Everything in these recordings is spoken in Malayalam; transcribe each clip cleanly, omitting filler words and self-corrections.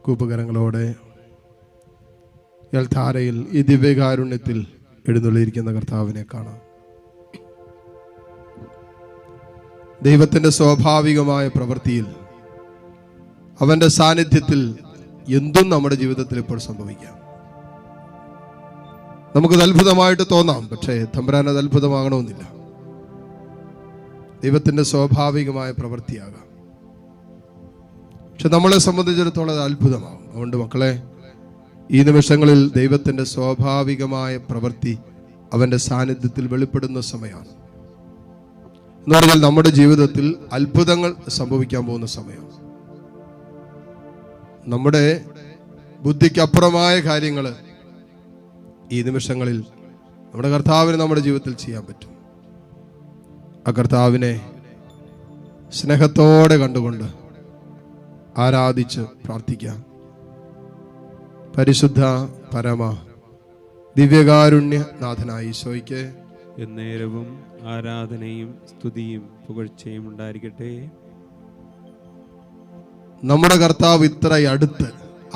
കൂപ്പുകരങ്ങളോടെ ധാരയിൽ ഈ ദിവ്യകാരുണ്യത്തിൽ എഴുന്നള്ളിയിരിക്കുന്ന കർത്താവിനെ കാണാം. ദൈവത്തിൻ്റെ സ്വാഭാവികമായ പ്രവൃത്തിയിൽ, അവൻ്റെ സാന്നിധ്യത്തിൽ എന്തും നമ്മുടെ ജീവിതത്തിൽ ഇപ്പോൾ സംഭവിക്കാം. നമുക്കത് അത്ഭുതമായിട്ട് തോന്നാം, പക്ഷേ തമ്പുരാൻ അത് അത്ഭുതമാകണമെന്നില്ല. ദൈവത്തിൻ്റെ സ്വാഭാവികമായ പ്രവൃത്തിയാകാം, പക്ഷെ നമ്മളെ സംബന്ധിച്ചിടത്തോളം അത് അത്ഭുതമാകും. അതുകൊണ്ട് മക്കളെ, ഈ നിമിഷങ്ങളിൽ ദൈവത്തിൻ്റെ സ്വാഭാവികമായ പ്രവൃത്തി അവൻ്റെ സാന്നിധ്യത്തിൽ വെളിപ്പെടുന്ന സമയമാണ്. എന്ന് പറഞ്ഞാൽ നമ്മുടെ ജീവിതത്തിൽ അത്ഭുതങ്ങൾ സംഭവിക്കാൻ പോകുന്ന സമയമാണ്. നമ്മുടെ ബുദ്ധിക്കപ്പുറമായ കാര്യങ്ങൾ ഈ നിമിഷങ്ങളിൽ നമ്മുടെ കർത്താവിന് നമ്മുടെ ജീവിതത്തിൽ ചെയ്യാൻ പറ്റും. ആ കർത്താവിനെ സ്നേഹത്തോടെ കണ്ടുകൊണ്ട് ആരാധിച്ച് പ്രാർത്ഥിക്കാം. പരിശുദ്ധ പരമ ദിവ്യകാരുണ്യ നാഥനായ ഈശോയ്ക്ക് എന്നേരവും ആരാധനയും സ്തുതിയും പുകഴ്ചയും ഉണ്ടായിരിക്കട്ടെ. നമ്മുടെ കർത്താവ് ഇത്ര അടുത്ത്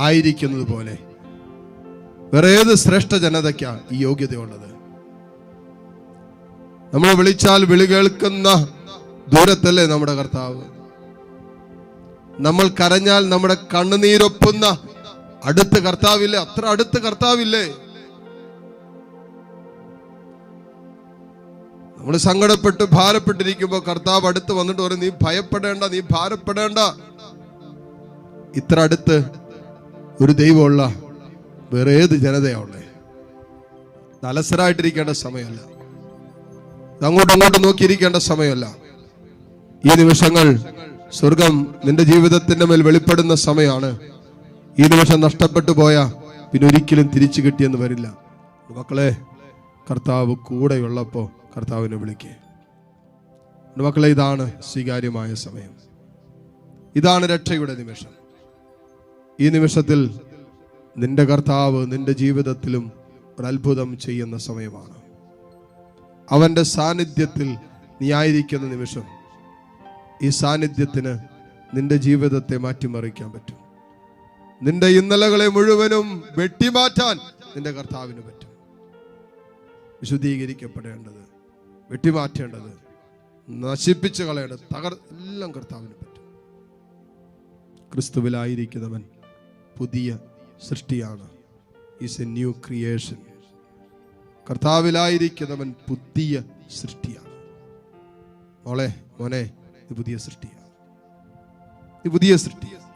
ആയിരിക്കുന്നത് പോലെ വേറെ ഏത് ശ്രേഷ്ഠ ജനതയ്ക്കാ ഈ യോഗ്യതയുള്ളത്? നമ്മൾ വിളിച്ചാൽ വിളി കേൾക്കുന്ന ദൂരത്തല്ലേ നമ്മുടെ കർത്താവ്? നമ്മൾ കരഞ്ഞാൽ നമ്മുടെ കണ്ണുനീരൊപ്പുന്ന അടുത്ത് കർത്താവില്ലേ? അത്ര അടുത്ത് കർത്താവില്ലേ? നമ്മൾ സങ്കടപ്പെട്ട് ഭാരപ്പെട്ടിരിക്കുമ്പോൾ കർത്താവ് അടുത്ത് വന്നിട്ട് പറയും, നീ ഭയപ്പെടേണ്ട, നീ ഭാരപ്പെടേണ്ട. ഇത്ര അടുത്ത് ഒരു ദൈവമുള്ള വേറെ ഏത് ജനതയാവുള്ളേ? അലസരായിട്ടിരിക്കേണ്ട സമയമല്ല, അങ്ങോട്ടും നോക്കിയിരിക്കേണ്ട സമയമല്ല. ഈ നിമിഷങ്ങൾ സ്വർഗം നിന്റെ ജീവിതത്തിന്റെ മേൽ വെളിപ്പെടുന്ന സമയമാണ്. ഈ നിമിഷം നഷ്ടപ്പെട്ടു പോയാൽ പിന്നെ ഒരിക്കലും തിരിച്ചു കിട്ടിയെന്ന് വരില്ല. മക്കളെ, കർത്താവ് കൂടെയുള്ളപ്പോൾ കർത്താവിനെ വിളിക്കേ. മക്കളെ, ഇതാണ് സ്വീകാര്യമായ സമയം, ഇതാണ് രക്ഷയുടെ നിമിഷം. ഈ നിമിഷത്തിൽ നിന്റെ കർത്താവ് നിന്റെ ജീവിതത്തിലും ഒരു അത്ഭുതം ചെയ്യുന്ന സമയമാണ്. അവന്റെ സാന്നിധ്യത്തിൽ നീ ആയിരിക്കുന്ന നിമിഷം, ഈ സാന്നിധ്യത്തിന് നിന്റെ ജീവിതത്തെ മാറ്റിമറിക്കാൻ പറ്റും. നിന്റെ ഇന്നലകളെ മുഴുവനും വെട്ടിമാറ്റാൻ നിന്റെ കർത്താവിന് പറ്റും. വിശുദ്ധീകരിക്കപ്പെടേണ്ടത്, വെട്ടിമാറ്റേണ്ടത്, നശിപ്പിച്ചു കളയേണ്ടത്, എല്ലാം കർത്താവിന് പറ്റും. ക്രിസ്തുവിലായിരിക്കുന്നവൻ പുതിയ സൃഷ്ടിയാണ്. Is a new creation. കർത്താവിലായിരിക്കുന്നവൻ പുതിയ സൃഷ്ടിയാണ്. മോളെ, മോനെ, നീ പുതിയ സൃഷ്ടിയാണ്. നീ പുതിയ സൃഷ്ടിയാണ്.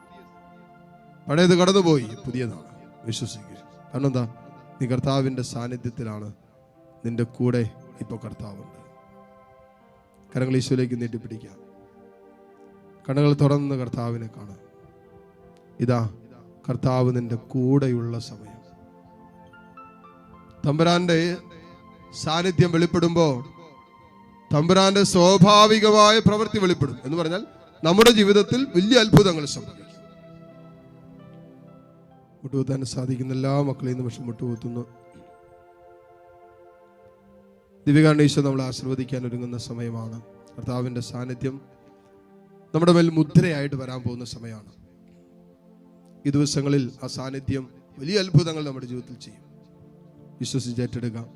പഴയത് കടന്നുപോയി, പുതിയതാണ്. വിശ്വസിക്കുക. കാരണം എന്താ? നീ കർത്താവിൻ്റെ സാന്നിധ്യത്തിലാണ്. നിന്റെ കൂടെ ഇപ്പോൾ കർത്താവുണ്ട്. കരങ്ങൾ ഈശോയിലേക്ക് നീട്ടിപ്പിടിക്കാം. കണ്ണുകൾ തുറന്ന് കർത്താവിനെ കാണാം. ഇതാ കർത്താവ് നിന്റെ കൂടെയുള്ള സമയം. തമ്പുരാന്റെ സാന്നിധ്യം വെളിപ്പെടുമ്പോൾ തമ്പുരാന്റെ സ്വാഭാവികമായ പ്രവൃത്തി വെളിപ്പെടും. എന്ന് പറഞ്ഞാൽ നമ്മുടെ ജീവിതത്തിൽ വലിയ അത്ഭുതങ്ങൾ സംഭവിക്കും. മുട്ടുകുത്താൻ സാധിക്കുന്ന എല്ലാ മക്കളെയും നിമിഷം മുട്ടുകുത്തുന്നു. ദിവ്യകാരുണ്യ ഈശോ നമ്മളെ ആശീർവദിക്കാൻ ഒരുങ്ങുന്ന സമയമാണ്. കർത്താവിൻ്റെ സാന്നിധ്യം നമ്മുടെ മേൽ മുദ്രയായിട്ട് വരാൻ പോകുന്ന സമയമാണ്. ഈ ദിവസങ്ങളിൽ ആ സാന്നിധ്യം വലിയ അത്ഭുതങ്ങൾ നമ്മുടെ ജീവിതത്തിൽ ചെയ്യും. വിശ്വസിച്ചേറ്റെടുക്കാം.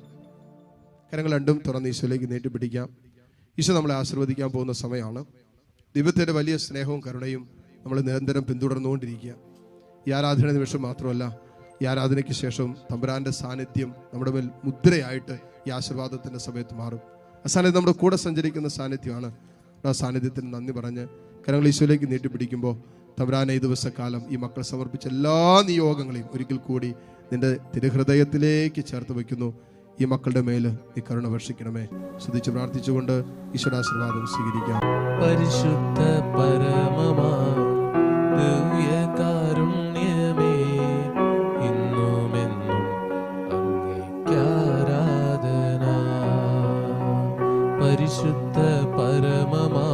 കരങ്ങൾ രണ്ടും തുറന്ന് ഈശോയിലേക്ക് നീട്ടിപ്പിടിക്കാം. ഈശോ നമ്മളെ ആശീർവദിക്കാൻ പോകുന്ന സമയമാണ്. ദൈവത്തിൻ്റെ വലിയ സ്നേഹവും കരുണയും നമ്മൾ നിരന്തരം പിന്തുടർന്നുകൊണ്ടിരിക്കുക. ഈ ആരാധന നിമിഷം മാത്രമല്ല, ഈ ആരാധനയ്ക്ക് ശേഷം തമ്പുരാന്റെ സാന്നിധ്യം നമ്മുടെ മേൽ മുദ്രയായിട്ട് ഈ ആശീർവാദത്തിൻ്റെ സമയത്ത് മാറും. ആ സാന്നിധ്യം നമ്മുടെ കൂടെ സഞ്ചരിക്കുന്ന സാന്നിധ്യമാണ്. ആ സാന്നിധ്യത്തിന് നന്ദി പറഞ്ഞ് കരങ്ങൾ ഈശോയിലേക്ക് നീട്ടിപ്പിടിക്കുമ്പോൾ തമ്പുരാനെ ഈ ദിവസക്കാലം ഈ മക്കൾ സമർപ്പിച്ച എല്ലാ നിയോഗങ്ങളെയും ഒരിക്കൽ കൂടി നിന്റെ തിരുഹൃദയത്തിലേക്ക് ചേർത്ത് വയ്ക്കുന്നു. ഈ മക്കളുടെ മേൽ ഈ കരുണ വർഷിക്കണമേ. സ്തുതിച്ച് പ്രാർത്ഥിച്ചുകൊണ്ട് ഈശ്വരാശീർവാദം സ്വീകരിക്കാം. പരിശുദ്ധ പരമമാ ദിവ്യകാരുണ്യമേ, ഇന്നുമെന്നും അങ്ങേയ്ക്കാരാധന. പരിശുദ്ധ പരമമാ